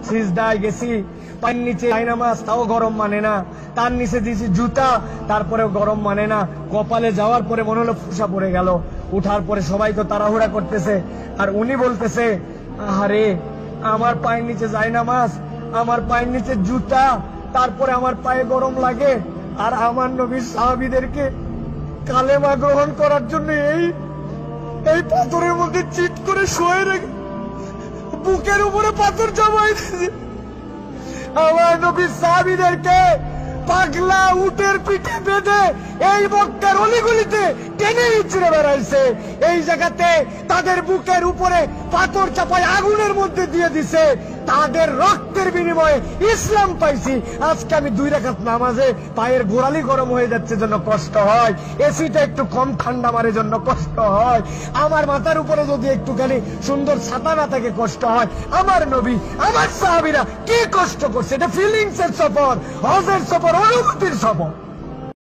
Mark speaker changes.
Speaker 1: সিজদায় গেছি, পায়ের নিচে নামাজ, তাও গরম মানে না, তার নিচে দিয়েছি জুতা, তারপরেও গরম মানে না। কপালে যাওয়ার পরে মনে হলো ফুসা পড়ে গেল। উঠার পরে সবাই তো তাড়াহুড়া করতেছে, আর উনি বলতেছে, আরে আমার পায়ের নিচে যায় নামাজ, আমার পায়ের নিচে জুতা, তারপরে আমার পায়ে গরম লাগে। আর আমার নবীর সাহাবীদেরকে কালেমা গ্রহণ করার জন্য এই পাথরের মধ্যে চিৎ করে শুয়ে রেখে বুকের উপরে পাথর জমাই দিয়েছে। আমার নবীর সাহাবীদেরকে পাগলা উটের পিঠে বেঁধে এই মক্কার অলিগলিতে টেনে ইচ্ছড়ে বেড়াইছে। এই জায়গাতে তাদের বুকের উপরে পাথর চাপায় আগুনের মধ্যে দিয়ে দিছে। তাদের রক্তের বিনিময়ে ইসলাম পাইছি। আজকে আমি 2 রাকাত নামাজে পায়ের গোড়ালি গরম হয়ে যাচ্ছে জন্য কষ্ট হয়, এসিটা একটু কম ঠান্ডা মারে জন্য কষ্ট হয়, আমার মাথার উপরে যদি একটুখানি সুন্দর ছাতা না থাকে কষ্ট হয়। আমার নবী, আমার সাহাবীরা কি কষ্ট করছে, এটা ফিলিংস এর সফর, হজের সফর, অনুভূতির সফর।